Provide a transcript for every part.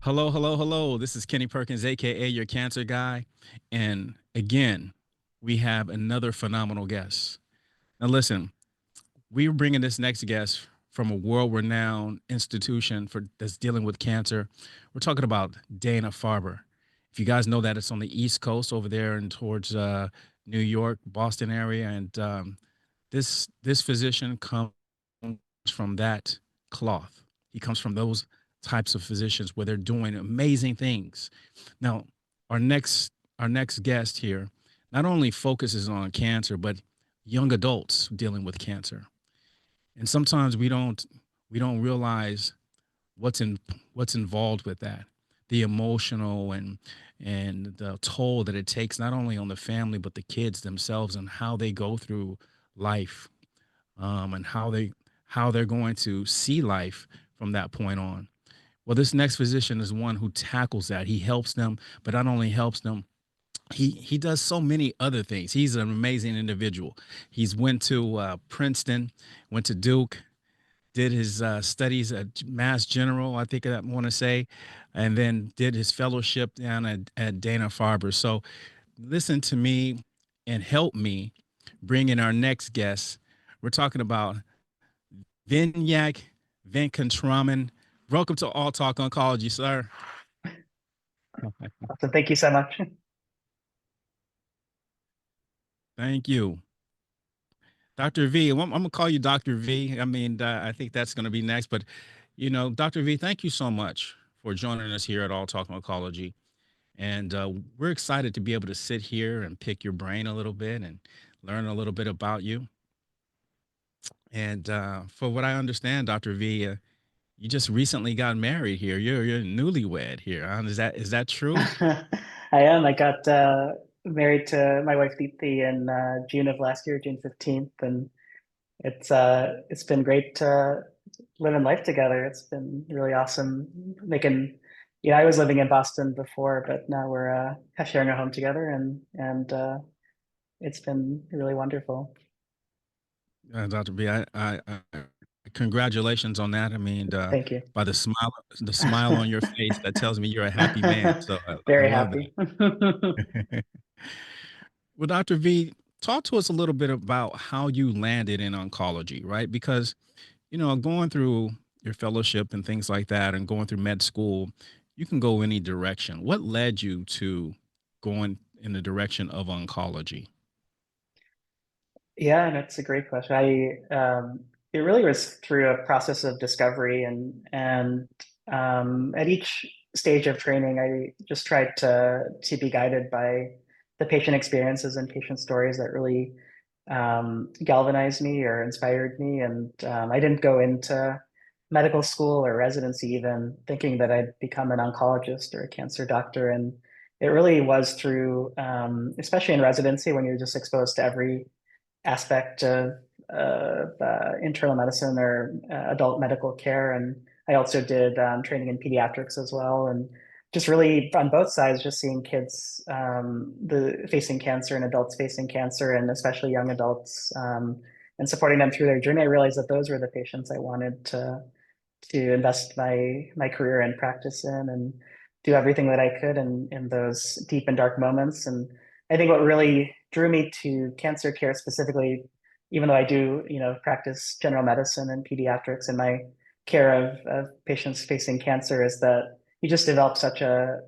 Hello, hello, hello. This is Kenny Perkins, aka your cancer guy. And again, we have another phenomenal guest. Now, listen, we're bringing this next guest from a world-renowned institution for that's dealing with cancer. We're talking about Dana-Farber. If you guys know that, it's on the East Coast over there and towards New York, Boston area, and this physician comes from that cloth. He comes from those types of physicians where they're doing amazing things. Now, our next our next guest here not only focuses on cancer, but young adults dealing with cancer. And sometimes we don't realize what's in what's involved with that, the emotional and the toll that it takes not only on the family but the kids themselves and how they go through life, and how they're going to see life from that point on. Well, this next physician is one who tackles that. He helps them, but not only helps them, he does so many other things. He's an amazing individual. He's went to Princeton, went to Duke, did his studies at Mass General, I think I want to say, and then did his fellowship down at Dana Farber. So listen to me and help me bring in our next guest. We're talking about Vinayak Venkataraman. Welcome to All Talk Oncology, sir. Awesome. Thank you so much. Thank you. Dr. V, I'm going to call you Dr. V. I mean, I think that's going to be next. But, Dr. V, thank you so much for joining us here at All Talk Oncology. And we're excited to be able to sit here and pick your brain a little bit and learn a little bit about you. And for what I understand, Dr. V, you just recently got married here. You're newlywed here. Huh? Is that true? I am. I got married to my wife Deepthi in June of last year, June 15th, and it's been great living life together. It's been really awesome making. I was living in Boston before, but now we're sharing a home together, and it's been really wonderful. Dr. B, I congratulations on that. I mean, Thank you. by the smile on your face, that tells me you're a happy man. So I Very love happy. that. Well, Dr. V, talk to us a little bit about how you landed in oncology, right? Because, going through your fellowship and things like that and going through med school, you can go any direction. What led you to going in the direction of oncology? Yeah, and it's a great question. It really was through a process of discovery, and at each stage of training, I just tried to be guided by the patient experiences and patient stories that really galvanized me or inspired me. And I didn't go into medical school or residency even thinking that I'd become an oncologist or a cancer doctor. And it really was through, especially in residency, when you're just exposed to every aspect of internal medicine or adult medical care. And I also did training in pediatrics as well. And just really on both sides, just seeing kids facing cancer and adults facing cancer, and especially young adults, and supporting them through their journey. I realized that those were the patients I wanted to invest my career and practice in, and do everything that I could in those deep and dark moments. And I think what really drew me to cancer care specifically, even though I do, practice general medicine and pediatrics in my care of patients facing cancer, is that you just develop such a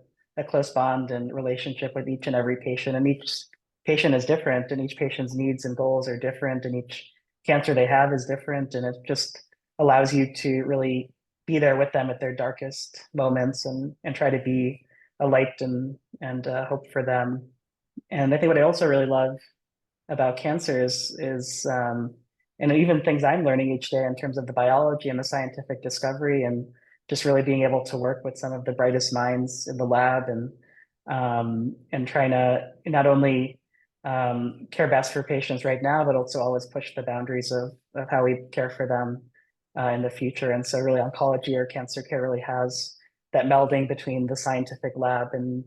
close bond and relationship with each and every patient. And each patient is different, and each patient's needs and goals are different, and each cancer they have is different. And it just allows you to really be there with them at their darkest moments, and try to be a light and hope for them. And I think what I also really love about cancer is and even things I'm learning each day in terms of the biology and the scientific discovery, and just really being able to work with some of the brightest minds in the lab, and trying to not only care best for patients right now, but also always push the boundaries of how we care for them in the future. And so really oncology or cancer care really has that melding between the scientific lab and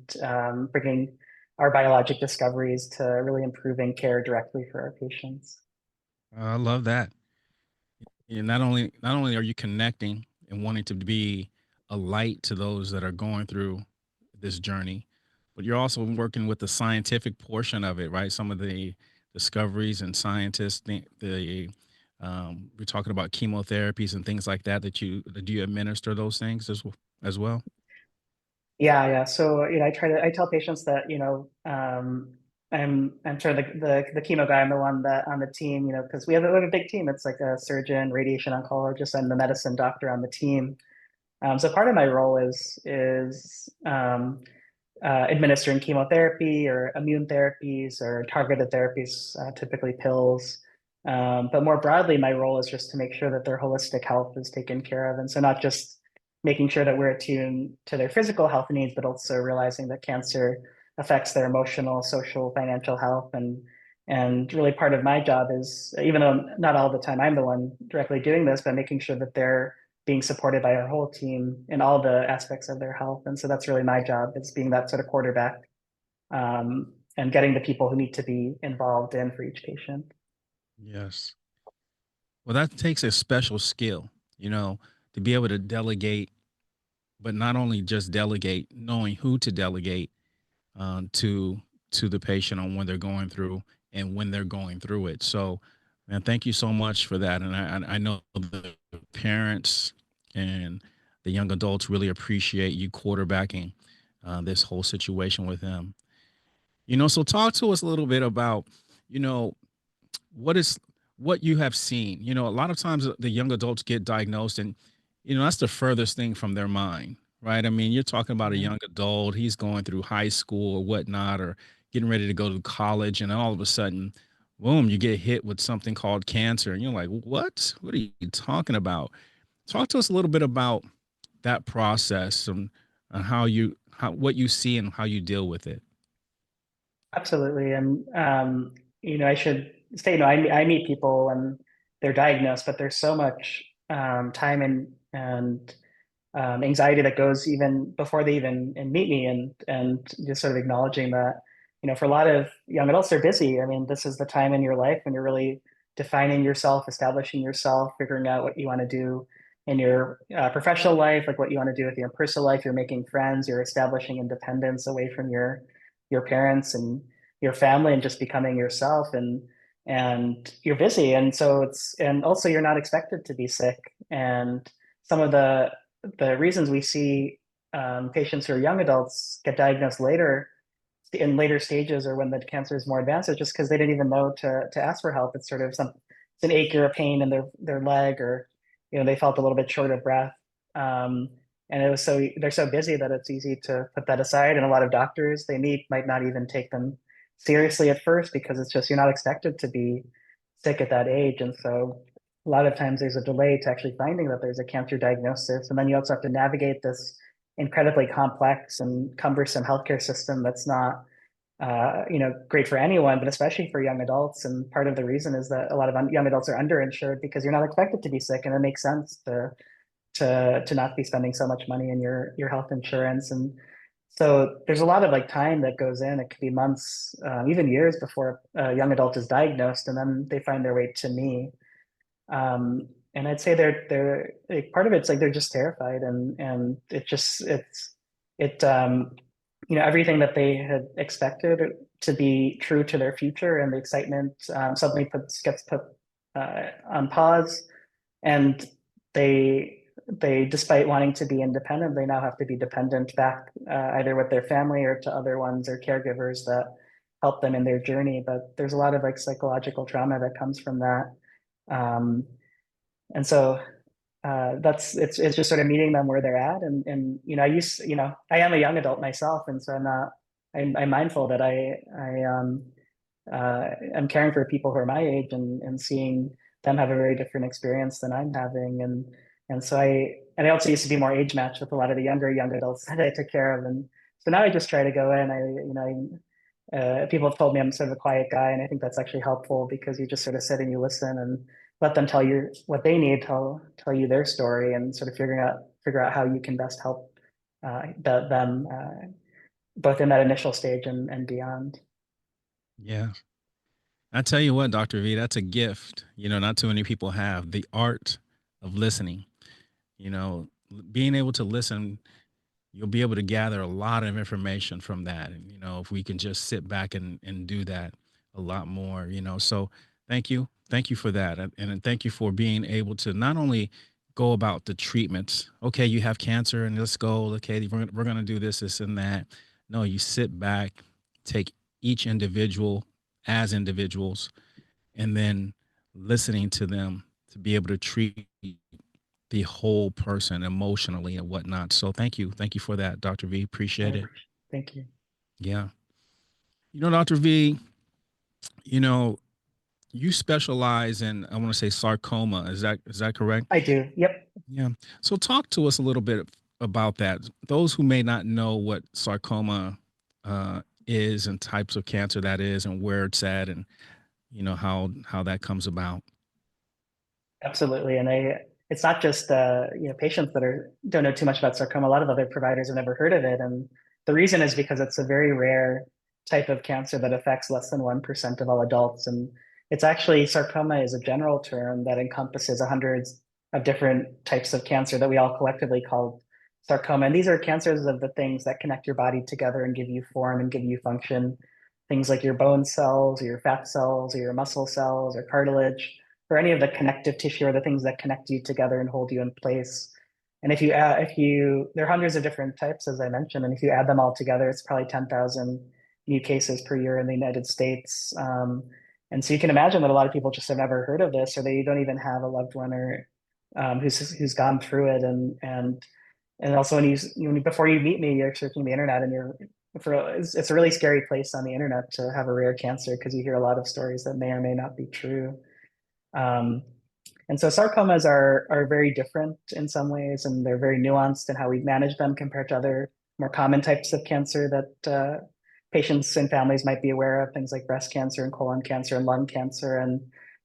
bringing our biologic discoveries to really improving care directly for our patients. I love that. Not only are you connecting and wanting to be a light to those that are going through this journey, but you're also working with the scientific portion of it, right? Some of the discoveries and scientists, we're talking about chemotherapies and things like that. Do you administer those things as well? Yeah. So, I tell patients that, I'm sort of the chemo guy. I'm the one that on the team, because we have a big team. It's like a surgeon, radiation oncologist, and the medicine doctor on the team. So part of my role is administering chemotherapy or immune therapies or targeted therapies, typically pills. But more broadly, my role is just to make sure that their holistic health is taken care of. And so not just making sure that we're attuned to their physical health needs, but also realizing that cancer affects their emotional, social, financial health. And really part of my job is, even though not all the time I'm the one directly doing this, but making sure that they're being supported by our whole team in all the aspects of their health. And so that's really my job, is being that sort of quarterback, and getting the people who need to be involved in for each patient. Yes. Well, that takes a special skill, you know, to be able to delegate, but not only just delegate, knowing who to delegate to the patient on when they're going through and when they're going through it. So, man, thank you so much for that. And I know the parents and the young adults really appreciate you quarterbacking this whole situation with them. So talk to us a little bit about, you know, what is what you have seen. A lot of times the young adults get diagnosed, and that's the furthest thing from their mind, right? I mean, you're talking about a Mhm. young adult, he's going through high school or whatnot, or getting ready to go to college, and then all of a sudden, boom, you get hit with something called cancer, and you're like, what are you talking about? Talk to us a little bit about that process, and how what you see and how you deal with it. Absolutely. And, I should say, I meet people and they're diagnosed, but there's so much time and anxiety that goes even before they even and meet me, and just sort of acknowledging that, for a lot of young adults, they're busy. I mean, this is the time in your life when you're really defining yourself, establishing yourself, figuring out what you want to do in your professional life, like what you want to do with your personal life. You're making friends, you're establishing independence away from your parents and your family, and just becoming yourself. And you're busy, and so and also you're not expected to be sick. And some of the reasons we see patients who are young adults get diagnosed later, in later stages, or when the cancer is more advanced, is just because they didn't even know to ask for help. It's sort of it's an ache or a pain in their leg, or they felt a little bit short of breath. Um, and they're so busy that it's easy to put that aside. And a lot of doctors they meet might not even take them seriously at first, because it's just, you're not expected to be sick at that age. And so a lot of times there's a delay to actually finding that there's a cancer diagnosis. And then you also have to navigate this incredibly complex and cumbersome healthcare system that's not, great for anyone, but especially for young adults. And part of the reason is that a lot of young adults are underinsured, because you're not expected to be sick, and it makes sense to not be spending so much money in your health insurance. And so there's a lot of like time that goes in. It could be months, even years before a young adult is diagnosed, and then they find their way to me. And I'd say they're like, part of it's like they're just terrified, and it everything that they had expected to be true to their future, and the excitement suddenly gets put on pause. And they, despite wanting to be independent, they now have to be dependent back, either with their family or to other ones or caregivers that help them in their journey. But there's a lot of like psychological trauma that comes from that. um, and so it's just sort of meeting them where they're at. And I am a young adult myself, and so I'm mindful that I'm caring for people who are my age, and seeing them have a very different experience than I'm having. And so I also used to be more age matched with a lot of the younger young adults that I took care of. And so now I just try to go in. People have told me I'm sort of a quiet guy, and I think that's actually helpful, because you just sort of sit and you listen and let them tell you what they need, tell you their story, and sort of figure out how you can best help them, both in that initial stage and beyond. Yeah. I tell you what, Dr. V, that's a gift, not too many people have the art of listening. You know, being able to listen, you'll be able to gather a lot of information from that. And, if we can just sit back and do that a lot more, so thank you. Thank you for that. And thank you for being able to not only go about the treatments. Okay, you have cancer and let's go. Okay, we're going to do this, and that. No, you sit back, take each individual as individuals, and then listening to them to be able to treat the whole person emotionally and whatnot. So thank you. Thank you for that, Dr. V. I Appreciate it. appreciate it. Thank you. Yeah. Dr. V, you know, you specialize in, I want to say, sarcoma. Is that correct? I do. Yep. Yeah. So talk to us a little bit about that. Those who may not know what sarcoma is and types of cancer that is and where it's at and how that comes about. Absolutely. And it's not just patients that don't know too much about sarcoma. A lot of other providers have never heard of it. And the reason is because it's a very rare type of cancer that affects less than 1% of all adults. And it's actually, sarcoma is a general term that encompasses hundreds of different types of cancer that we all collectively call sarcoma. And these are cancers of the things that connect your body together and give you form and give you function. Things like your bone cells or your fat cells or your muscle cells or cartilage, or any of the connective tissue, or the things that connect you together and hold you in place. And there are hundreds of different types, as I mentioned, and if you add them all together, it's probably 10,000 new cases per year in the United States. And so you can imagine that a lot of people just have never heard of this, or they don't even have a loved one or who's gone through it. And also before you meet me, you're searching the internet, and it's a really scary place on the internet to have a rare cancer, because you hear a lot of stories that may or may not be true. Um, and so sarcomas are very different in some ways, and they're very nuanced in how we manage them compared to other more common types of cancer that patients and families might be aware of, things like breast cancer and colon cancer and lung cancer. And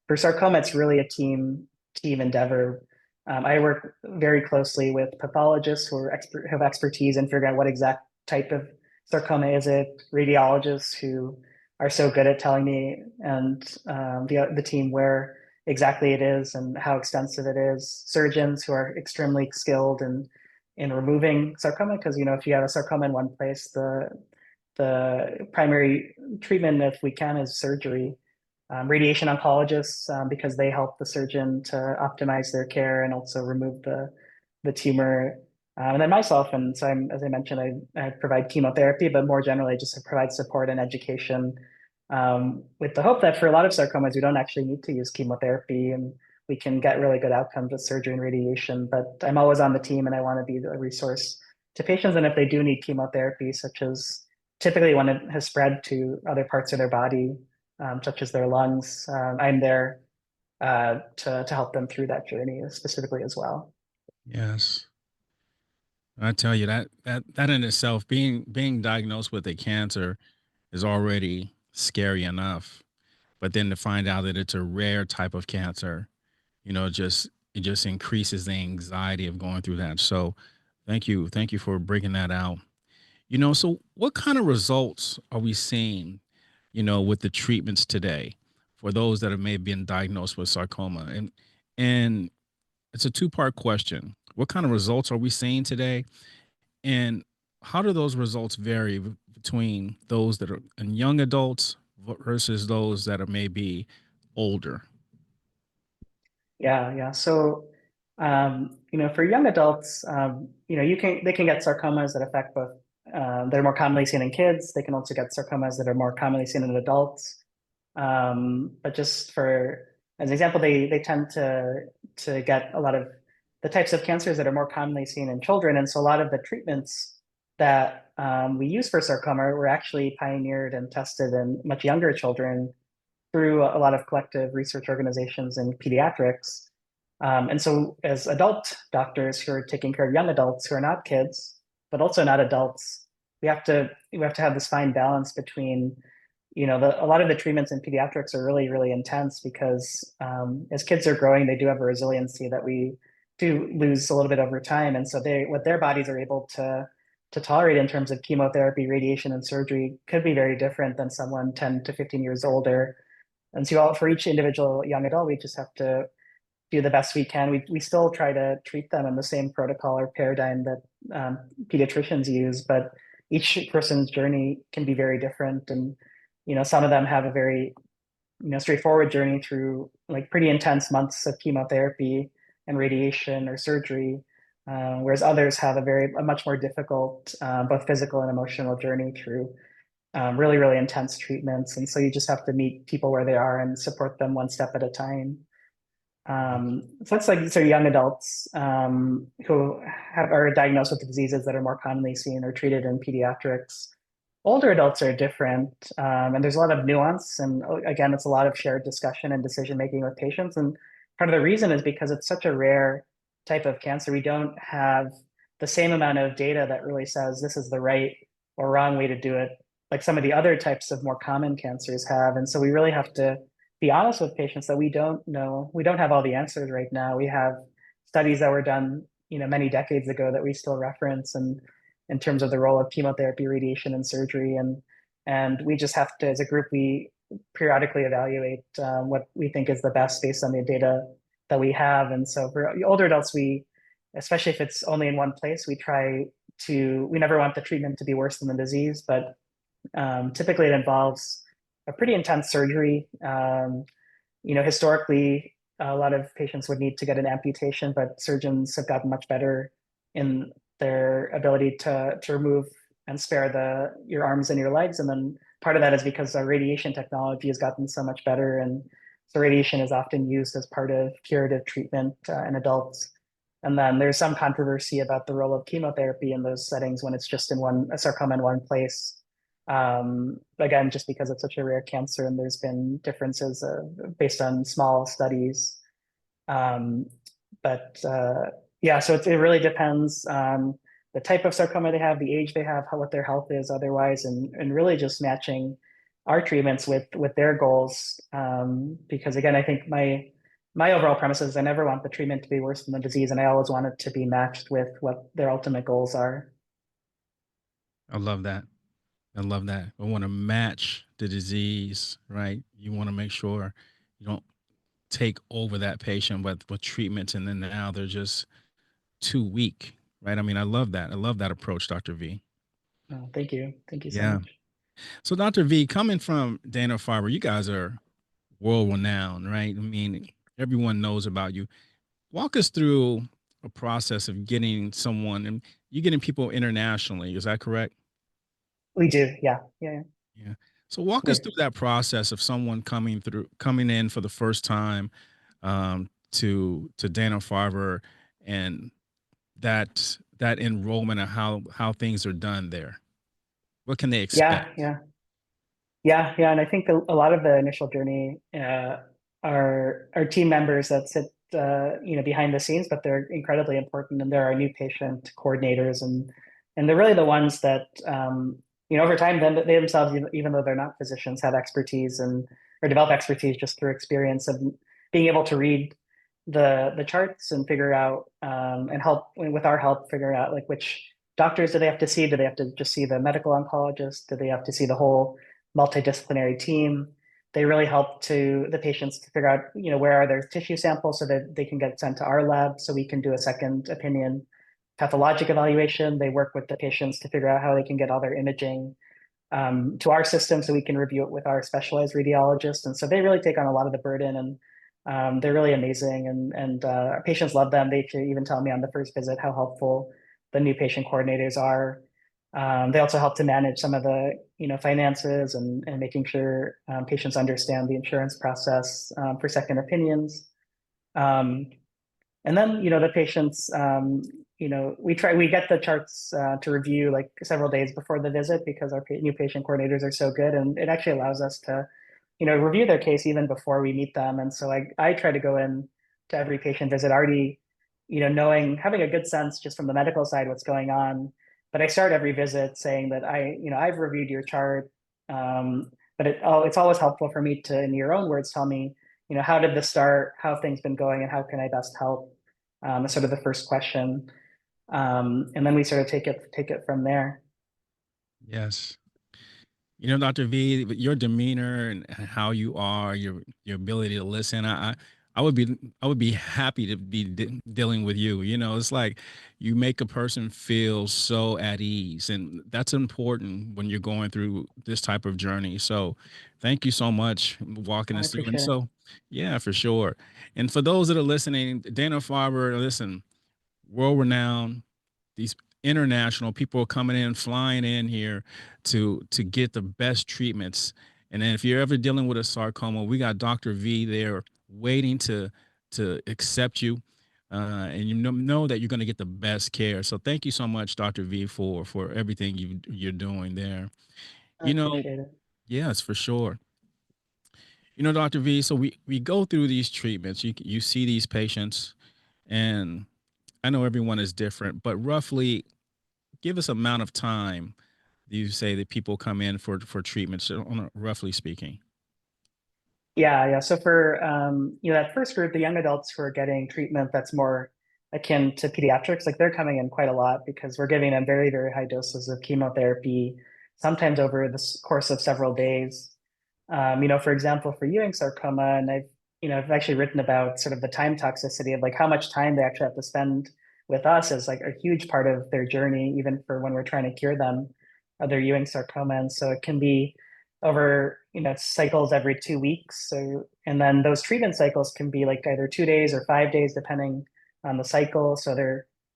for sarcoma, it's really a team endeavor. I work very closely with pathologists who have expertise in figuring out what exact type of sarcoma is it, radiologists who are so good at telling me and the team where exactly it is and how extensive it is, surgeons who are extremely skilled in removing sarcoma, because if you have a sarcoma in one place, the primary treatment, if we can, is surgery. Radiation oncologists, because they help the surgeon to optimize their care and also remove the tumor. And then myself, and so as I mentioned, I provide chemotherapy, but more generally, just provide support and education, with the hope that for a lot of sarcomas, we don't actually need to use chemotherapy, and we can get really good outcomes with surgery and radiation. But I'm always on the team, and I want to be a resource to patients. And if they do need chemotherapy, such as typically when it has spread to other parts of their body, such as their lungs, I'm there to help them through that journey specifically as well. Yes. I tell you that in itself, being diagnosed with a cancer is already scary enough. But then to find out that it's a rare type of cancer, it just increases the anxiety of going through that. So thank you for breaking that out. So what kind of results are we seeing, with the treatments today for those that have maybe been diagnosed with sarcoma? And it's a two-part question. What kind of results are we seeing today? And how do those results vary between those that are in young adults versus those that are maybe older? Yeah. So, for young adults, they can get sarcomas that affect both, that are more commonly seen in kids. They can also get sarcomas that are more commonly seen in adults. But just as an example, they tend to get a lot of the types of cancers that are more commonly seen in children. And so a lot of the treatments that we use for sarcoma were actually pioneered and tested in much younger children through a lot of collective research organizations in pediatrics. And so as adult doctors who are taking care of young adults who are not kids, but also not adults, we have to have this fine balance between, a lot of the treatments in pediatrics are really, really intense, because as kids are growing, they do have a resiliency that we do lose a little bit over time. And so what their bodies are able to tolerate in terms of chemotherapy, radiation, and surgery could be very different than someone 10 to 15 years older. And so for each individual young adult, we just have to do the best we can. We still try to treat them in the same protocol or paradigm that pediatricians use, but each person's journey can be very different. And, some of them have a very, straightforward journey through like pretty intense months of chemotherapy and radiation or surgery, whereas others have a much more difficult, both physical and emotional journey through really, really intense treatments. And so you just have to meet people where they are and support them one step at a time. So that's like, so young adults who are diagnosed with diseases that are more commonly seen or treated in pediatrics. Older adults are different, and there's a lot of nuance. And again, it's a lot of shared discussion and decision making with patients. And part of the reason is because it's such a rare type of cancer. We don't have the same amount of data that really says this is the right or wrong way to do it, like some of the other types of more common cancers have. And so we really have to be honest with patients that we don't know. We don't have all the answers right now. We have studies that were done, many decades ago that we still reference, and in terms of the role of chemotherapy, radiation, and surgery, and we just have to, as a group, we periodically evaluate what we think is the best based on the data that we have. And so for older adults, especially if it's only in one place, we never want the treatment to be worse than the disease, but typically it involves a pretty intense surgery. Historically, a lot of patients would need to get an amputation, but surgeons have gotten much better in their ability to remove and spare your arms and your legs. And then part of that is because our radiation technology has gotten so much better. And so radiation is often used as part of curative treatment in adults. And then there's some controversy about the role of chemotherapy in those settings when it's just a sarcoma in one place. Again, just because it's such a rare cancer, and there's been differences based on small studies. Yeah, so it really depends on the type of sarcoma they have, the age they have, what their health is otherwise, and really just matching our treatments with their goals. Because again, I think my overall premise is I never want the treatment to be worse than the disease, and I always want it to be matched with what their ultimate goals are. I love that. I love that. I want to match the disease, right? You want to make sure you don't take over that patient with treatments and then now they're just too weak, right? I mean, I love that. I love that approach, Dr. V. Oh, thank you. Thank you so Yeah. much. So, Dr. V, coming from Dana-Farber, you guys are world renowned, right? I mean, everyone knows about you. Walk us through a process of getting someone, and you getting people internationally. Is that correct? We do. Yeah. Yeah. Yeah. So walk us through that process of someone coming in for the first time to Dana-Farber, and that enrollment and how things are done there. What can they Yeah. expect? Yeah. Yeah. Yeah. And I think a lot of the initial journey are team members that sit behind the scenes, but they're incredibly important. And there are new patient coordinators, and they're really the ones that over time, then they themselves, even though they're not physicians, have expertise or develop expertise just through experience of being able to read the charts and figure out and help with our help figure out like which doctors do they have to see? Do they have to just see the medical oncologist? Do they have to see the whole multidisciplinary team? They really help to the patients to figure out, where are their tissue samples so that they can get sent to our lab so we can do a second opinion pathologic evaluation. They work with the patients to figure out how they can get all their imaging to our system so we can review it with our specialized radiologist. And so they really take on a lot of the burden, and they're really amazing. And our patients love them. They even tell me on the first visit how helpful the new patient coordinators are. They also help to manage some of the finances and making sure patients understand the insurance process for second opinions. Um, and then, the patients, we get the charts to review like several days before the visit because our new patient coordinators are so good. And it actually allows us to, review their case even before we meet them. And so I try to go in to every patient visit already, having a good sense just from the medical side what's going on. But I start every visit saying that I've reviewed your chart. But it's always helpful for me to, in your own words, tell me, how did this start? How have things been going, and how can I best help? Is sort of the first question, and then we sort of take it from there. Yes. You know, Dr. V, your demeanor and how you are, your ability to listen. I would be happy to be dealing with you. You know, it's like you make a person feel so at ease, and that's important when you're going through this type of journey. So, thank you so much walking I us through. And appreciate it. so, yeah, for sure. And for those that are listening, Dana-Farber, listen, world renowned, these international people are coming in, flying in here to get the best treatments. And then if you're ever dealing with a sarcoma, we got Dr. V there waiting to accept you. And you know that you're going to get the best care. So thank you so much, Dr. V, for everything you're doing there. I You know, appreciate it. yes, for sure. You know, Dr. V, so we go through these treatments. You see these patients, and I know everyone is different, but roughly give us amount of time you say that people come in for treatments on roughly speaking. Yeah. So for that first group, the young adults who are getting treatment that's more akin to pediatrics, like they're coming in quite a lot because we're giving them very, very high doses of chemotherapy, sometimes over the course of several days. For example, for Ewing sarcoma, and I've actually written about sort of the time toxicity of like how much time they actually have to spend with us is like a huge part of their journey, even for when we're trying to cure them of their Ewing sarcoma. And so it can be over, cycles every 2 weeks. So, and then those treatment cycles can be like either 2 days or 5 days, depending on the cycle. So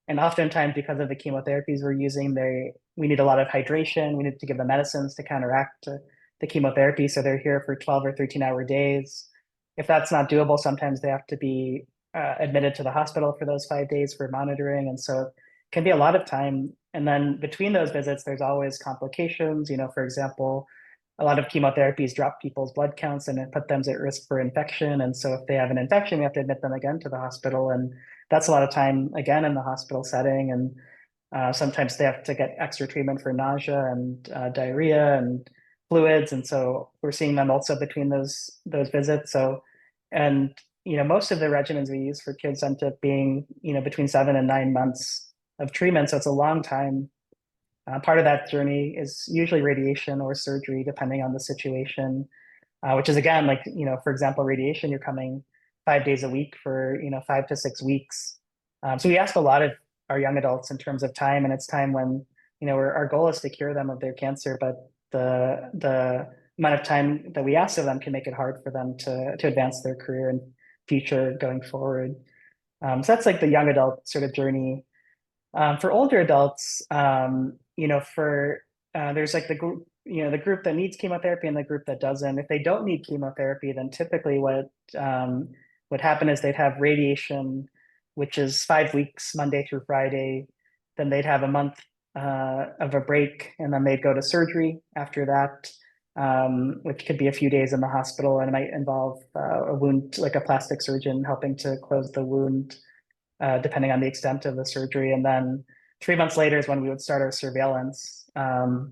and oftentimes because of the chemotherapies we're using, we need a lot of hydration. We need to give them medicines to counteract the chemotherapy. So they're here for 12 or 13-hour days. If that's not doable, sometimes they have to be admitted to the hospital for those 5 days for monitoring. And so it can be a lot of time. And then between those visits, there's always complications. For example, a lot of chemotherapies drop people's blood counts and it put them at risk for infection. And so if they have an infection, we have to admit them again to the hospital. And that's a lot of time again in the hospital setting. And sometimes they have to get extra treatment for nausea and diarrhea and fluids, and so we're seeing them also between those visits. So, and most of the regimens we use for kids end up being between 7 and 9 months of treatment. So it's a long time. Part of that journey is usually radiation or surgery, depending on the situation. Which is again like for example, radiation. You're coming 5 days a week for 5 to 6 weeks. So we ask a lot of our young adults in terms of time, and it's time when our goal is to cure them of their cancer, but the amount of time that we ask of them can make it hard for them to advance their career and future going forward. So that's like the young adult sort of journey. For older adults, for there's like the group that needs chemotherapy and the group that doesn't. If they don't need chemotherapy, then typically what would happen is they'd have radiation, which is 5 weeks, Monday through Friday. Then they'd have a month of a break, and then they'd go to surgery after that, which could be a few days in the hospital, and it might involve a wound, like a plastic surgeon helping to close the wound, depending on the extent of the surgery. And then 3 months later is when we would start our surveillance. And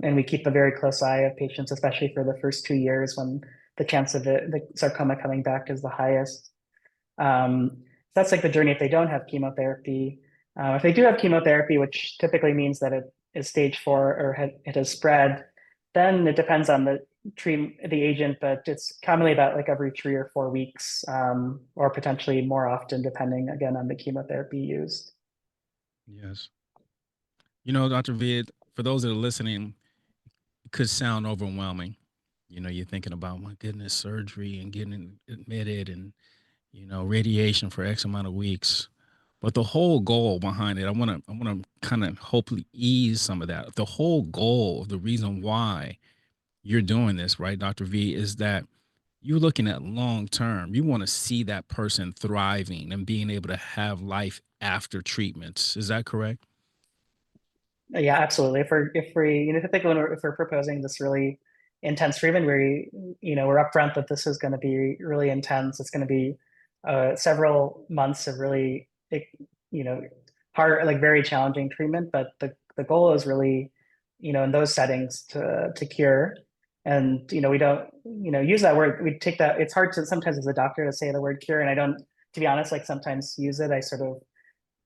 we keep a very close eye of patients, especially for the first 2 years when the chance of the sarcoma coming back is the highest. So that's like the journey if they don't have chemotherapy. If they do have chemotherapy, which typically means that it is stage 4 or it has spread, then it depends on the agent, but it's commonly about like every 3 or 4 weeks, or potentially more often, depending again on the chemotherapy used. Yes. You know, Dr. Vid, for those that are listening, it could sound overwhelming. You know, you're thinking about, my goodness, surgery and getting admitted and, radiation for X amount of weeks. But the whole goal behind it, I want to kind of hopefully ease some of that. The whole goal of the reason why you're doing this, right, Dr. V, is that you're looking at long term. You want to see that person thriving and being able to have life after treatments. Is that correct? Yeah, absolutely. If we typically if we're proposing this really intense treatment, we're upfront that this is going to be really intense. It's going to be several months of really you know hard, like very challenging treatment. But the goal is really in those settings to cure. And we don't use that word. We take that. It's hard to sometimes as a doctor to say the word cure, and I don't, to be honest, like sometimes use it. I sort of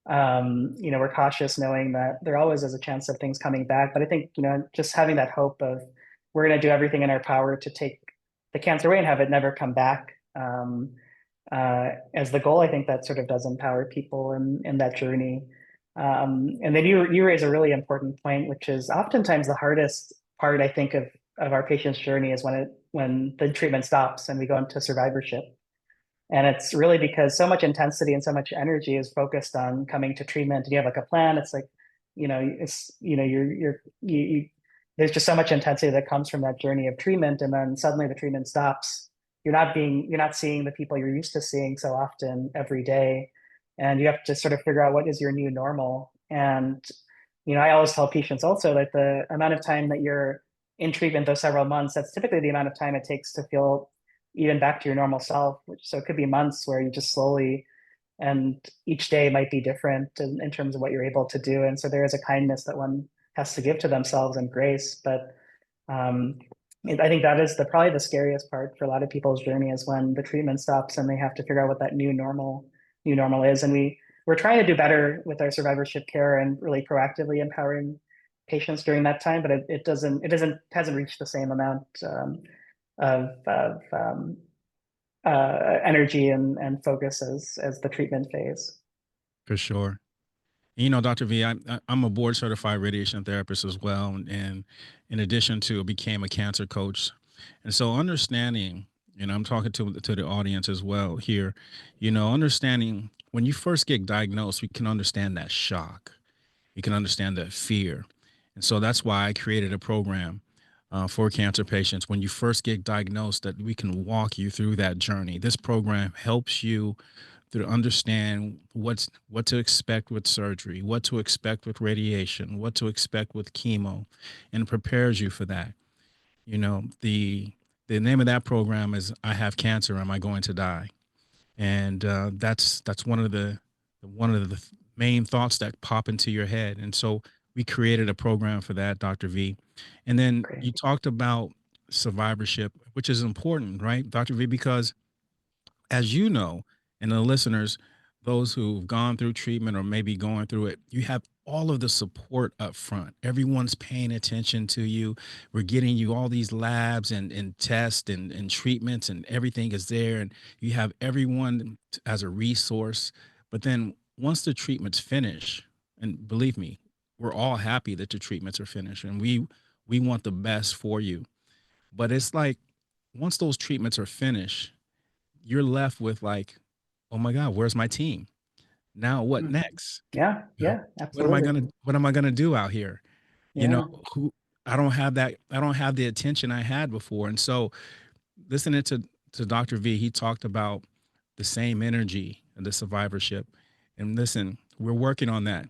we're cautious knowing that there always is a chance of things coming back. But I think, just having that hope of we're going to do everything in our power to take the cancer away and have it never come back. as the goal, I think that sort of does empower people in that journey. And then you raise a really important point, which is oftentimes the hardest part, I think, of our patient's journey is when the treatment stops and we go into survivorship. And it's really because so much intensity and so much energy is focused on coming to treatment. And you have like a plan. It's like, it's, there's just so much intensity that comes from that journey of treatment. And then suddenly the treatment stops. You're not seeing the people you're used to seeing so often every day. And you have to sort of figure out what is your new normal. And, I always tell patients also that the amount of time that you're in treatment, those several months, that's typically the amount of time it takes to feel even back to your normal self. So it could be months where you just slowly, and each day might be different in terms of what you're able to do. And so there is a kindness that one has to give to themselves and grace. But um, I think that is probably the scariest part for a lot of people's journey is when the treatment stops and they have to figure out what that new normal is. And we're trying to do better with our survivorship care and really proactively empowering patients during that time, but hasn't reached the same amount of energy and focus as the treatment phase. For sure. Dr. V, I'm a board certified radiation therapist as well. And in addition to became a cancer coach. And so understanding, I'm talking to the audience as well here, understanding when you first get diagnosed, we can understand that shock. You can understand that fear. And so that's why I created a program for cancer patients. When you first get diagnosed, that we can walk you through that journey. This program helps you to understand what to expect with surgery, what to expect with radiation, what to expect with chemo, and prepares you for that. The name of that program is "I Have Cancer. Am I Going to Die?" And that's one of the main thoughts that pop into your head. And so we created a program for that, Dr. V. And then Great. you talked about survivorship, which is important, right, Dr. V, because as you know, and the listeners, those who've gone through treatment or maybe going through it, you have all of the support up front. Everyone's paying attention to you. We're getting you all these labs and tests and treatments, and everything is there. And you have everyone as a resource. But then once the treatments finish, and believe me, we're all happy that the treatments are finished, and we want the best for you. But it's like once those treatments are finished, you're left with like, oh my God, where's my team? Now what Mhm. next? Yeah, You know, yeah, absolutely. what am I gonna do out here? You know, Yeah, who I don't have the attention I had before. And so listening to Dr. V, he talked about the same energy and the survivorship. And listen, we're working on that.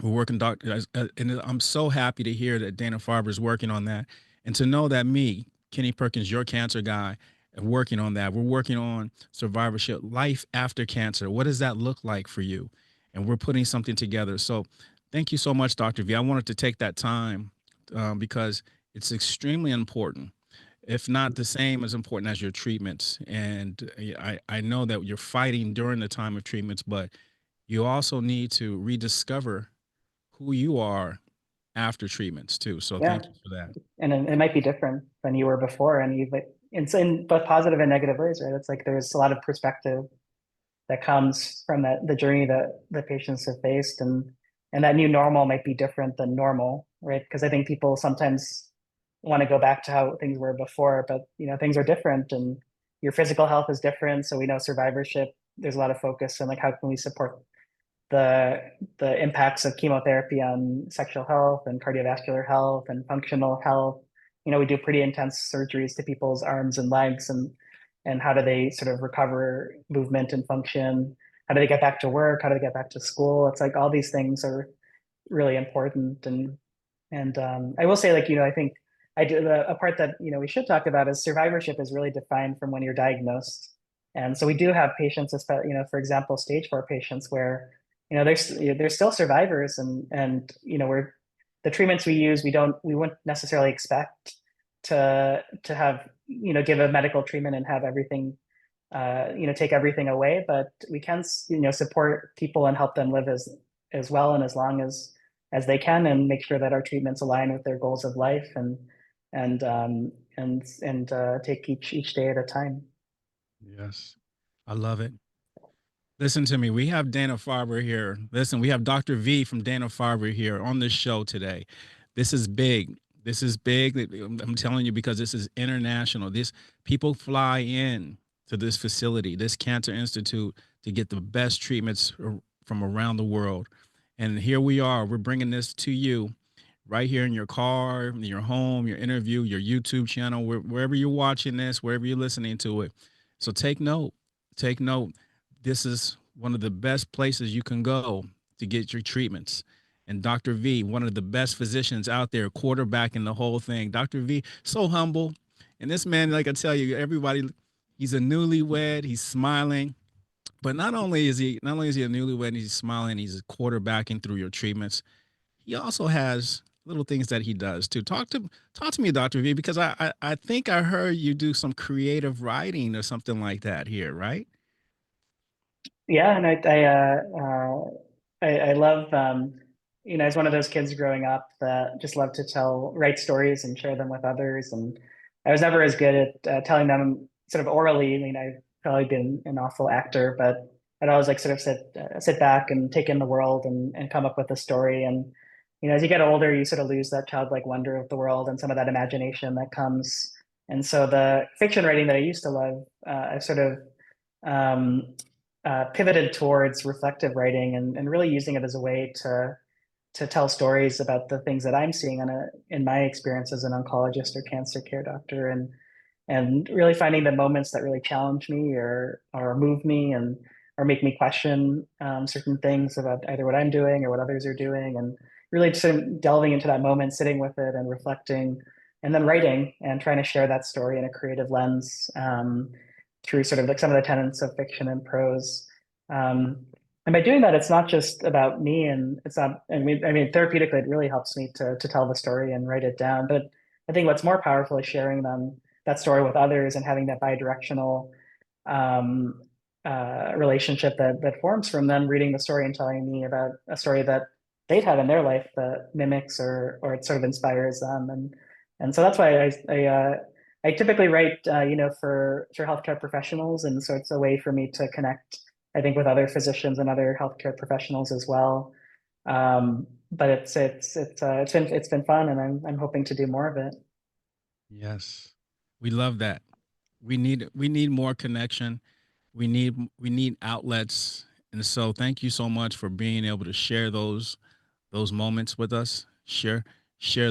We're working, and I'm so happy to hear that Dana-Farber is working on that, and to know that me, Kenny Perkins, your cancer guy, are working on that. We're working on survivorship, life after cancer. What does that look like for you? And we're putting something together. So, thank you so much, Dr. V. I wanted to take that time because it's extremely important, if not the same as important as your treatments. And I know that you're fighting during the time of treatments, but you also need to rediscover who you are after treatments too. So yeah. thank you for that. And it might be different than you were before, and in both positive and negative ways, right? It's like there's a lot of perspective that comes from the journey that the patients have faced, and that new normal might be different than normal, right? Because I think people sometimes want to go back to how things were before, but things are different, and your physical health is different. So we know survivorship. There's a lot of focus on like how can we support the the impacts of chemotherapy on sexual health and cardiovascular health and functional health. We do pretty intense surgeries to people's arms and legs, and how do they sort of recover movement and function? How do they get back to work? How do they get back to school? It's like all these things are really important. And I will say, like, I think I do a part that we should talk about is survivorship is really defined from when you're diagnosed. And so we do have patients, for example, stage 4 patients where they're still survivors, and we're the treatments we use, we wouldn't necessarily expect to have give a medical treatment and have everything take everything away, but we can support people and help them live as well and as long as they can, and make sure that our treatments align with their goals of life, and take each day at a time. Yes. I love it. Listen to me. We have Dana-Farber here. Listen, we have Dr. V from Dana-Farber here on this show today. This is big. This is big. I'm telling you because this is international. This people fly in to this facility, this cancer institute, to get the best treatments from around the world. And here we are. We're bringing this to you right here in your car, in your home, your interview, your YouTube channel, wherever you're watching this, wherever you're listening to it. So take note. Take note. This is one of the best places you can go to get your treatments. And Dr. V, one of the best physicians out there, quarterbacking the whole thing. Dr. V, so humble. And this man, like I tell you, everybody, he's a newlywed, he's smiling. But not only is he a newlywed, he's smiling, he's quarterbacking through your treatments. He also has little things that he does too. Talk to me, Dr. V, because I think I heard you do some creative writing or something like that here, right? Yeah, and I love I was one of those kids growing up that just loved to write stories and share them with others. And I was never as good at telling them sort of orally. I mean, I've probably been an awful actor, but I'd always like sort of sit back and take in the world and come up with a story. And as you get older, you sort of lose that childlike wonder of the world and some of that imagination that comes. And so the fiction writing that I used to love, I sort of um, pivoted towards reflective writing and really using it as a way to tell stories about the things that I'm seeing in my experience as an oncologist or cancer care doctor, and really finding the moments that really challenge me or move me and or make me question certain things about either what I'm doing or what others are doing, and really sort of delving into that moment, sitting with it and reflecting, and then writing and trying to share that story in a creative lens through sort of like some of the tenets of fiction and prose. Um, and by doing that, it's not just about me, and it's not. I mean, therapeutically, it really helps me to tell the story and write it down. But I think what's more powerful is sharing that story with others and having that bidirectional um, relationship that forms from them reading the story and telling me about a story that they've had in their life that mimics or it sort of inspires them. And so that's why I typically write for healthcare professionals, and so it's a way for me to connect, I think, with other physicians and other healthcare professionals as well. But it's been fun, and I'm hoping to do more of it. Yes. We love that. We need more connection. We need outlets. And so thank you so much for being able to share those moments with us. Share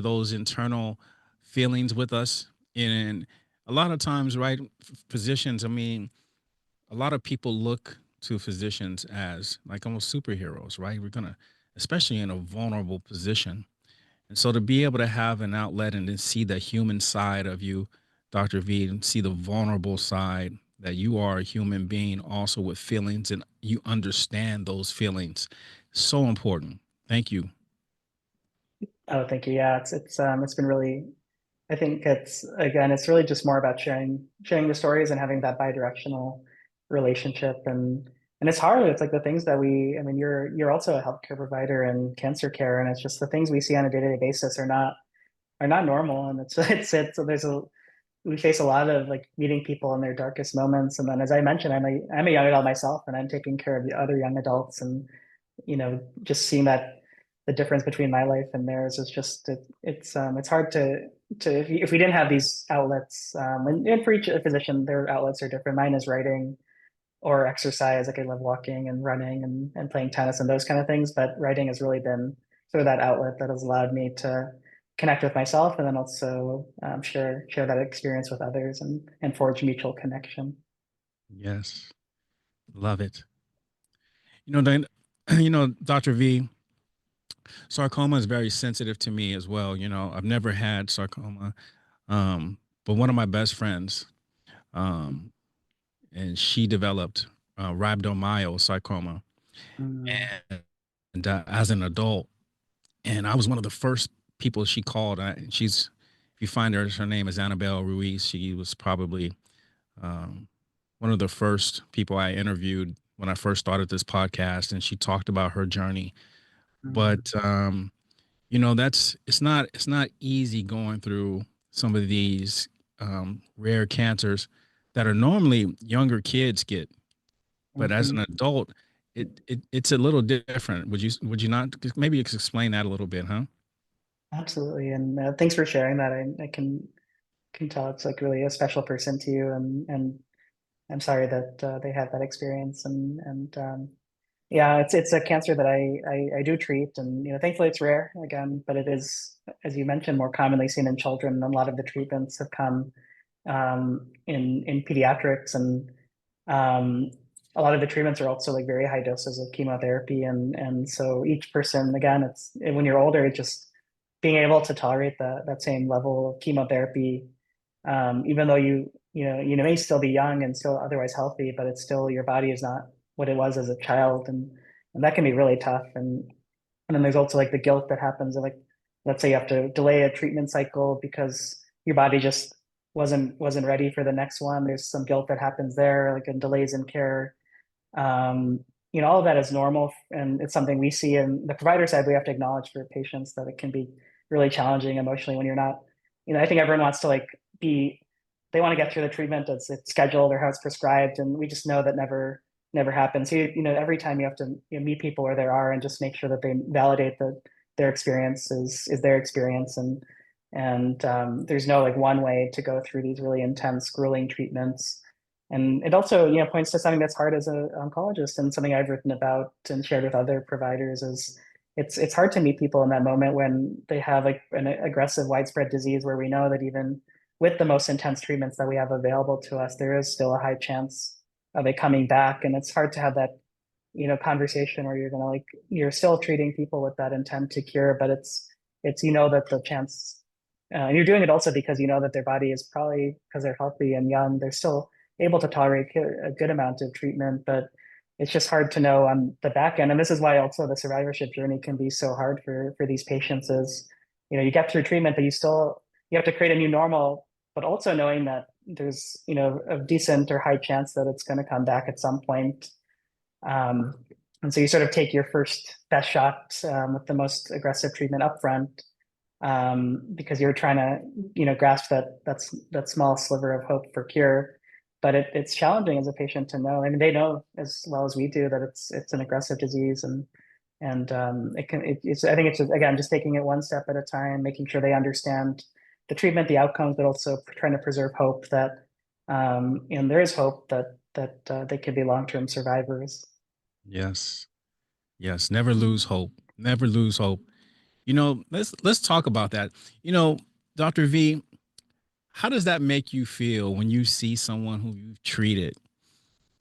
those internal feelings with us. And a lot of times, right, physicians, I mean, a lot of people look to physicians as like almost superheroes, right? We're gonna, especially in a vulnerable position. And so to be able to have an outlet and then see the human side of you, Dr. V, and see the vulnerable side that you are a human being also with feelings and you understand those feelings. So important. Thank you. Oh, thank you. Yeah, it's been really. I think it's really just more about sharing the stories and having that bidirectional relationship, and it's hard. It's like the things that I mean, you're also a healthcare provider in cancer care, and it's just the things we see on a day-to-day basis are not normal, and it's so we face a lot of like meeting people in their darkest moments, and then as I mentioned, I'm a young adult myself, and I'm taking care of the other young adults, and just seeing that the difference between my life and theirs is just it's hard to if we didn't have these outlets, and for each physician their outlets are different. Mine is writing or exercise. Like I love walking and running and playing tennis and those kind of things, but writing has really been sort of that outlet that has allowed me to connect with myself, and then also share that experience with others and forge mutual connection. Yes. Love it. Then, Dr. V, sarcoma is very sensitive to me as well. I've never had sarcoma. But one of my best friends, um, and she developed rhabdomyosarcoma Mm, and as an adult. And I was one of the first people she called. If you find her name is Annabelle Ruiz. She was probably um, one of the first people I interviewed when I first started this podcast, and she talked about her journey. mm. But it's not easy going through some of these rare cancers that are normally younger kids get. but as an Mhm. adult, it's a little different. Would you not maybe explain that a little bit, huh? Absolutely. And thanks for sharing that. I can tell it's like really a special person to you, and I'm sorry that they had that experience. And yeah, it's a cancer that I do treat, and thankfully it's rare again, but it is, as you mentioned, more commonly seen in children. And a lot of the treatments have come in pediatrics, and um, a lot of the treatments are also like very high doses of chemotherapy, and so each person, again, it's when you're older, it's just being able to tolerate that same level of chemotherapy, even though you may still be young and still otherwise healthy, but it's still your body is not what it was as a child, and that can be really tough. And then there's also like the guilt that happens of like, let's say you have to delay a treatment cycle because your body just wasn't ready for the next one. There's some guilt that happens there, like in delays in care. Um, all of that is normal, and it's something we see. And the provider side, we have to acknowledge for patients that it can be really challenging emotionally when you're not. I think everyone wants to like be, they want to get through the treatment as it's scheduled or how it's prescribed, and we just know that never happens. So, every time you have to meet people where they are and just make sure that they validate that their experience is their experience, and there's no like one way to go through these really intense, grueling treatments. And it also, points to something that's hard as an oncologist, and something I've written about and shared with other providers is it's hard to meet people in that moment when they have like an aggressive, widespread disease, where we know that even with the most intense treatments that we have available to us, there is still a high chance of it coming back. And it's hard to have that, conversation where you're still treating people with that intent to cure, but it's that the chance, and you're doing it also because you know that their body is probably, because they're healthy and young, they're still able to tolerate a good amount of treatment, but it's just hard to know on the back end. And this is why also the survivorship journey can be so hard for these patients is, you get through treatment, but you have to create a new normal, but also knowing that there's, a decent or high chance that it's going to come back at some point. Um, and so you sort of take your first best shot with the most aggressive treatment upfront, because you're trying to, grasp that small sliver of hope for cure. But it's challenging as a patient to know. I mean, they know as well as we do that it's an aggressive disease, and it's I think it's just, again, just taking it one step at a time, making sure they understand the treatment, the outcomes, but also trying to preserve hope that and there is hope that they could be long-term survivors. Yes. Yes. Never lose hope. Never lose hope. Let's talk about that. You know, Dr. V, how does that make you feel when you see someone who you've treated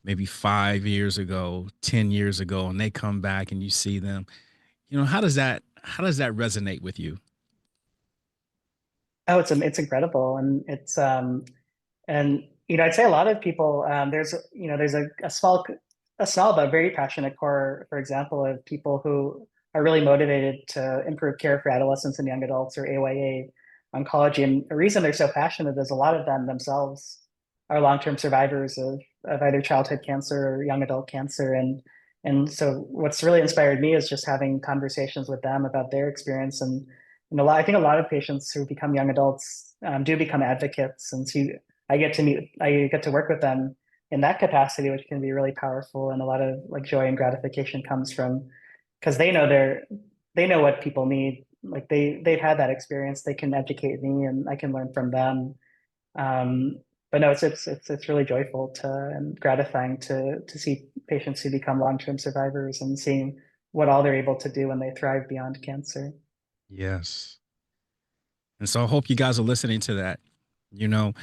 maybe 5 years ago, 10 years ago, and they come back and you see them? How does that resonate with you? Oh, it's incredible, and and I'd say a lot of people, there's a small but very passionate core, for example, of people who are really motivated to improve care for adolescents and young adults, or AYA oncology. And the reason they're so passionate is a lot of them themselves are long-term survivors of either childhood cancer or young adult cancer. And so what's really inspired me is just having conversations with them about their experience. And I think a lot of patients who become young adults do become advocates. And so I get to work with them in that capacity, which can be really powerful. And a lot of like joy and gratification comes from, because they know what people need. Like they've had that experience. They can educate me, and I can learn from them. Um, but no, it's really joyful and gratifying to see patients who become long-term survivors and seeing what all they're able to do when they thrive beyond cancer. Yes. And so I hope you guys are listening to that. You know,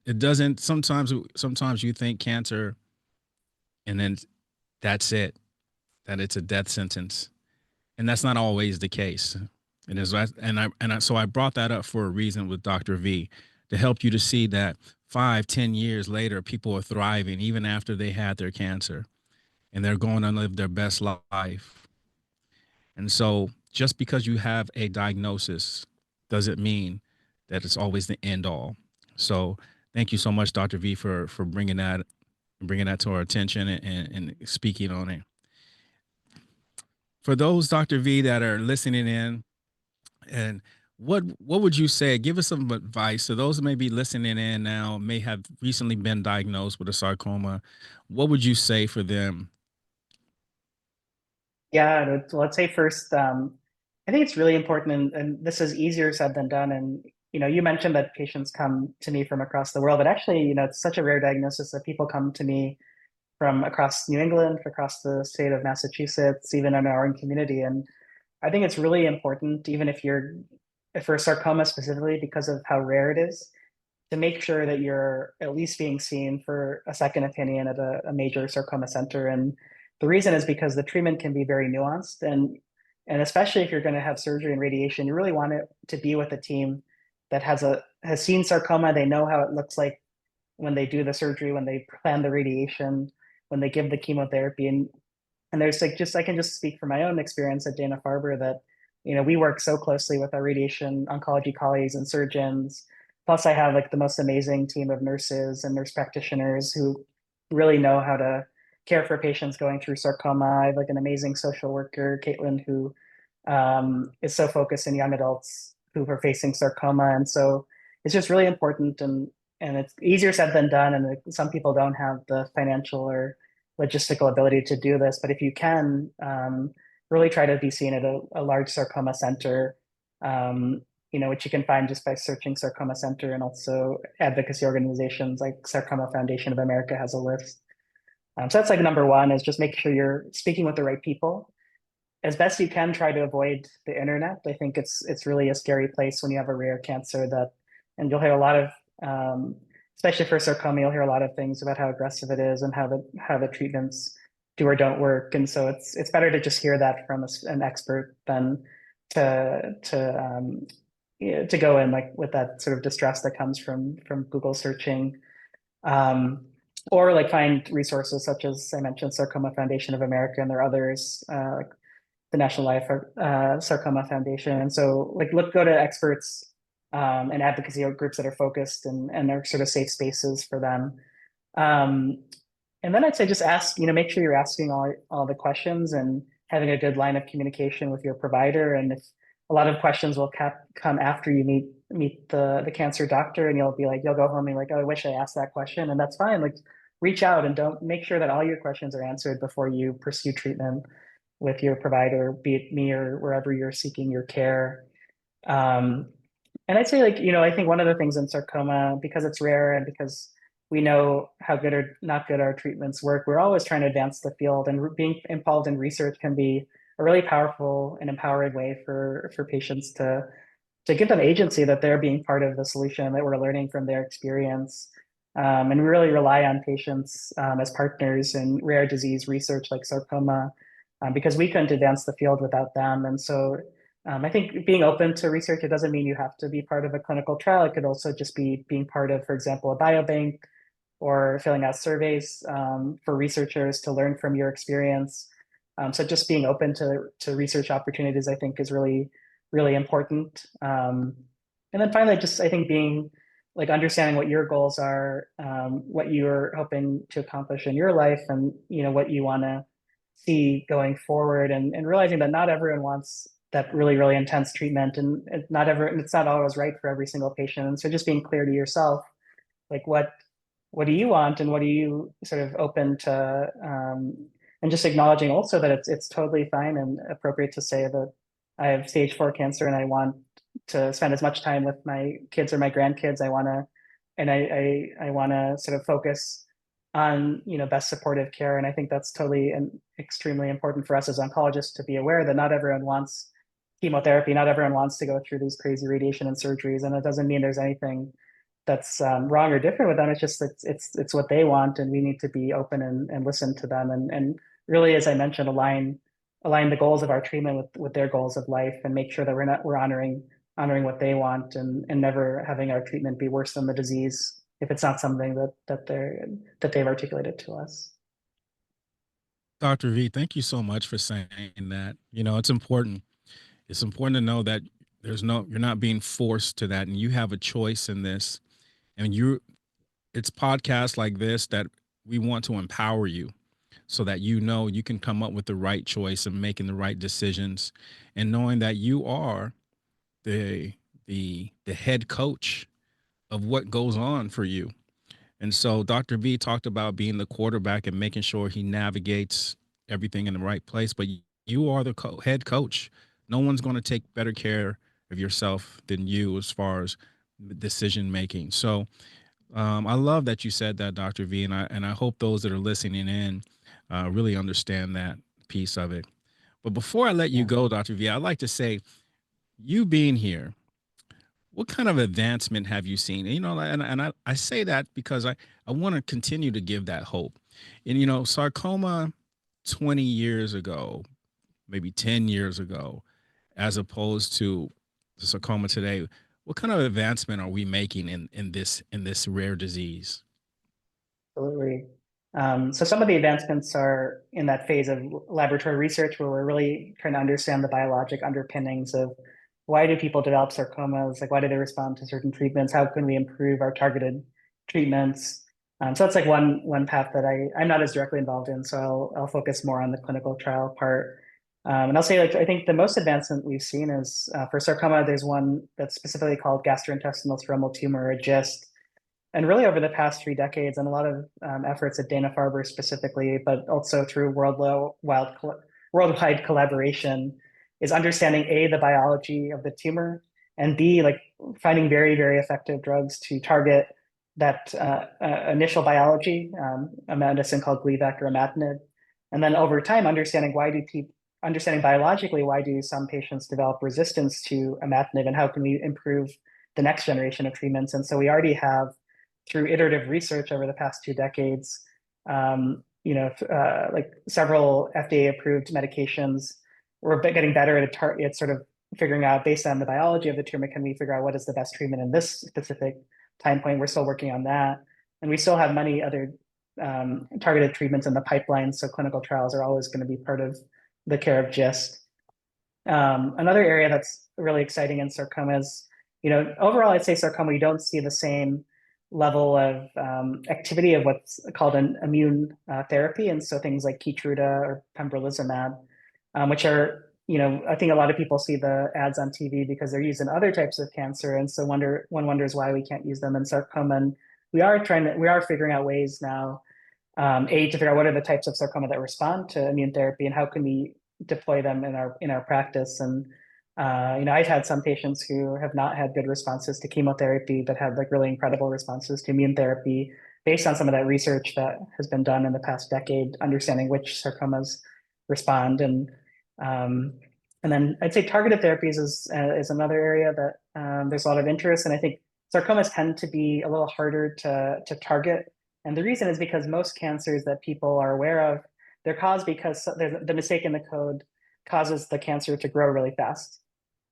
it doesn't sometimes you think cancer and then that's it, that it's a death sentence. And that's not always the case. So I brought that up for a reason with Dr. V, to help you to see that 5, 10 years later, people are thriving even after they had their cancer, and they're going to live their best life. And so just because you have a diagnosis doesn't mean that it's always the end all. So thank you so much, Dr. V, for bringing that to our attention, and speaking on it. For those, Dr. V, that are listening in, and what would you say? Give us some advice to those who may be listening in now, may have recently been diagnosed with a sarcoma. What would you say for them? Yeah, let's say first, I think it's really important, and this is easier said than done. And you mentioned that patients come to me from across the world, but actually, it's such a rare diagnosis that people come to me from across New England, across the state of Massachusetts, even in our own community. And I think it's really important, even if for sarcoma specifically, because of how rare it is, to make sure that you're at least being seen for a second opinion at a major sarcoma center. And the reason is because the treatment can be very nuanced, and especially if you're going to have surgery and radiation, you really want it to be with a team that has seen sarcoma. They know how it looks like when they do the surgery, when they plan the radiation, when they give the chemotherapy. And there's like just I can just speak from my own experience at Dana-Farber that we work so closely with our radiation oncology colleagues and surgeons. Plus, I have like the most amazing team of nurses and nurse practitioners who really know how to care for patients going through sarcoma. I have like an amazing social worker, Caitlin, who is so focused in young adults who are facing sarcoma. And so it's just really important, and it's easier said than done. And some people don't have the financial or logistical ability to do this. But if you can, really try to be seen at a large sarcoma center, which you can find just by searching sarcoma center, and also advocacy organizations like Sarcoma Foundation of America has a list. So that's like number one, is just make sure you're speaking with the right people. As best you can, try to avoid the internet. I think it's really a scary place when you have a rare cancer and you'll hear a lot of, especially for sarcoma, you'll hear a lot of things about how aggressive it is and how the treatments do or don't work. And so it's better to just hear that from an expert than to go in like with that sort of distress that comes from Google searching. Um, or like find resources such as I mentioned, Sarcoma Foundation of America, and there are others, like the National Life Sarcoma Foundation. And so like go to experts and advocacy groups that are focused and are sort of safe spaces for them. Um, and then I'd say just ask, make sure you're asking all the questions and having a good line of communication with your provider. And if a lot of questions will come after you meet the cancer doctor, and you'll go home and like, oh, I wish I asked that question, and that's fine. Like reach out and don't make sure that all your questions are answered before you pursue treatment with your provider, be it me or wherever you're seeking your care. Um, and I'd say like, I think one of the things in sarcoma, because it's rare and because we know how good or not good our treatments work, we're always trying to advance the field, and being involved in research can be a really powerful and empowering way for patients to give them agency that they're being part of the solution, that we're learning from their experience. And we really rely on patients as partners in rare disease research like sarcoma, because we couldn't advance the field without them. And so I think being open to research, it doesn't mean you have to be part of a clinical trial. It could also just be being part of, for example, a biobank or filling out surveys for researchers to learn from your experience. So just being open to research opportunities, I think, is really, really important. And then finally, just I think being like understanding what your goals are, what you're hoping to accomplish in your life, and what you want to see going forward, and realizing that not everyone wants that really, really intense treatment, and it's not always right for every single patient. And so just being clear to yourself, like what do you want, and what are you sort of open to, and just acknowledging also that it's totally fine and appropriate to say that I have stage 4 cancer and I want to spend as much time with my kids or my grandkids. I want to sort of focus on best supportive care. And I think that's totally and extremely important for us as oncologists to be aware that not everyone wants chemotherapy, not everyone wants to go through these crazy radiation and surgeries, and it doesn't mean there's anything that's wrong or different with them. It's just it's what they want, and we need to be open and listen to them, and really, as I mentioned, align the goals of our treatment with their goals of life, and make sure that we're honoring what they want, and never having our treatment be worse than the disease if it's not something that they've articulated to us. Dr. V, thank you so much for saying that. It's important. It's important to know that you're not being forced to that, and you have a choice in this. And it's podcasts like this that we want to empower you so that you can come up with the right choice and making the right decisions, and knowing that you are the the head coach of what goes on for you. And so Dr. V talked about being the quarterback and making sure he navigates everything in the right place. But you are the head coach. No one's going to take better care of yourself than you as far as decision making. So I love that you said that, Dr. V, and I hope those that are listening in really understand that piece of it. But before I let you go, Dr. V, I'd like to say, you being here, what kind of advancement have you seen? And, I say that because I want to continue to give that hope. And, sarcoma 20 years ago, maybe 10 years ago, as opposed to the sarcoma today, what kind of advancement are we making in this rare disease? Absolutely. So some of the advancements are in that phase of laboratory research where we're really trying to understand the biologic underpinnings of why do people develop sarcomas? Like, why do they respond to certain treatments? How can we improve our targeted treatments? So that's like one path that I'm not as directly involved in. So I'll focus more on the clinical trial part. And I'll say, like, I think the most advancement we've seen is for sarcoma. There's one that's specifically called gastrointestinal stromal tumor, or GIST, and really over the past 3 decades, and a lot of efforts at Dana-Farber specifically, but also through worldwide collaboration, is understanding A, the biology of the tumor, and B, like finding very, very effective drugs to target that initial biology, a medicine called Gleevec or imatinib. And then over time, understanding biologically, why do some patients develop resistance to imatinib, and how can we improve the next generation of treatments? And so we already have, through iterative research over the past 2 decades, like several FDA-approved medications. We're getting better at sort of figuring out, based on the biology of the tumor, can we figure out what is the best treatment in this specific time point? We're still working on that. And we still have many other targeted treatments in the pipeline. So clinical trials are always going to be part of the care of GIST. Another area that's really exciting in sarcomas, overall, I'd say sarcoma, you don't see the same level of activity of what's called an immune therapy. And so things like Keytruda or pembrolizumab, which are, I think a lot of people see the ads on TV because they're used in other types of cancer. And so one wonders why we can't use them in sarcoma. And we are figuring out ways now, to figure out what are the types of sarcoma that respond to immune therapy and how can we deploy them in our practice. And I've had some patients who have not had good responses to chemotherapy, but had like really incredible responses to immune therapy based on some of that research that has been done in the past decade, understanding which sarcomas respond. And then I'd say targeted therapies is another area that there's a lot of interest. And I think sarcomas tend to be a little harder to target. And the reason is because most cancers that people are aware of, they're caused because the mistake in the code causes the cancer to grow really fast.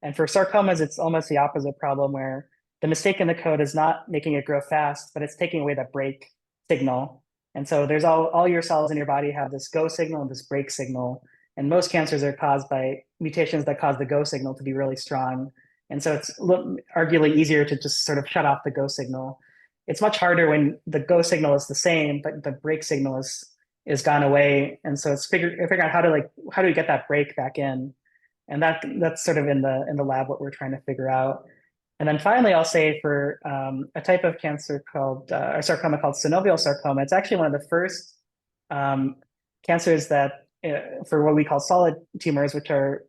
And for sarcomas, it's almost the opposite problem, where the mistake in the code is not making it grow fast, but it's taking away that break signal. And so there's all your cells in your body have this go signal and this break signal. And most cancers are caused by mutations that cause the go signal to be really strong. And so it's arguably easier to just sort of shut off the go signal. It's much harder when the go signal is the same, but the break signal is gone away. And so it's figuring out how do we get that break back in? And that's sort of in the lab what we're trying to figure out. And then finally, I'll say for a type of cancer called or sarcoma called synovial sarcoma, it's actually one of the first cancers that for what we call solid tumors, which are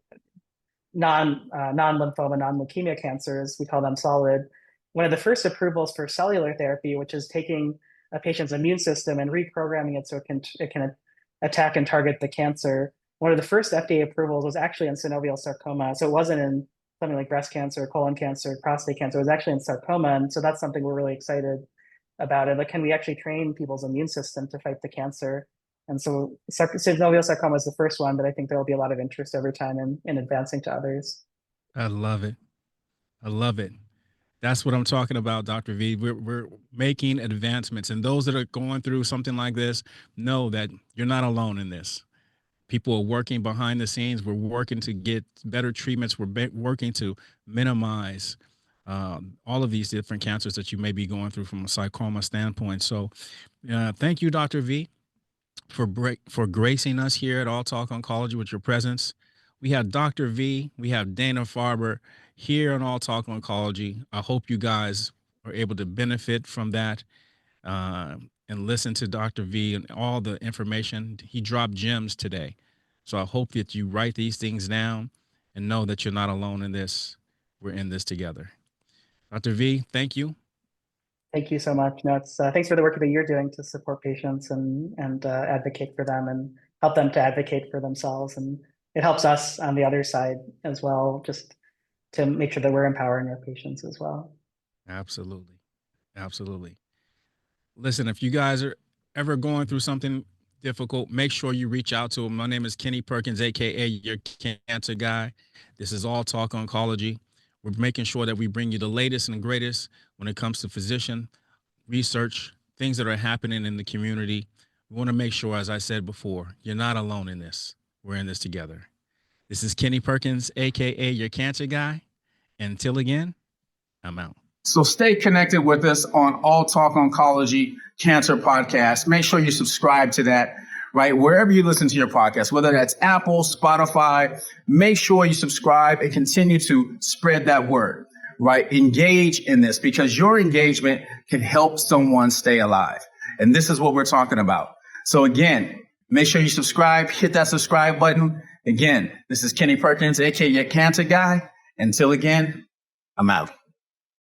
non-lymphoma, non-leukemia cancers, we call them solid. One of the first approvals for cellular therapy, which is taking a patient's immune system and reprogramming it so it can attack and target the cancer. One of the first FDA approvals was actually in synovial sarcoma. So it wasn't in something like breast cancer, colon cancer, prostate cancer. It was actually in sarcoma. And so that's something we're really excited about it. Like, can we actually train people's immune system to fight the cancer? And so synovial sarcoma is the first one, but I think there will be a lot of interest over time in advancing to others. I love it. I love it. That's what I'm talking about, Dr. V. We're making advancements, and those that are going through something like this know that you're not alone in this. People are working behind the scenes. We're working to get better treatments. We're working to minimize all of these different cancers that you may be going through from a sarcoma standpoint. So thank you, Dr. V, for gracing us here at All Talk Oncology with your presence. We have Dr. V, we have Dana-Farber here on All Talk Oncology. I hope you guys are able to benefit from that and listen to Dr. V and all the information. He dropped gems today. So I hope that you write these things down and know that you're not alone in this. We're in this together. Dr. V, thank you. Thank you so much. No, it's thanks for the work that you're doing to support patients and advocate for them and help them to advocate for themselves. And it helps us on the other side as well, just to make sure that we're empowering our patients as well. Absolutely. Absolutely. Listen, if you guys are ever going through something difficult, make sure you reach out to him. My name is Kenny Perkins, aka your cancer guy. This is All Talk Oncology. We're making sure that we bring you the latest and greatest when it comes to physician research, things that are happening in the community. We want to make sure, as I said before, you're not alone in this. We're in this together. This is Kenny Perkins, aka your cancer guy. Until again, I'm out. So stay connected with us on All Talk Oncology Cancer Podcast. Make sure you subscribe to that, right? Wherever you listen to your podcast, whether that's Apple, Spotify, make sure you subscribe and continue to spread that word, right? Engage in this because your engagement can help someone stay alive. And this is what we're talking about. So again, make sure you subscribe, hit that subscribe button. Again, this is Kenny Perkins, aka your cancer guy. Until again, I'm out.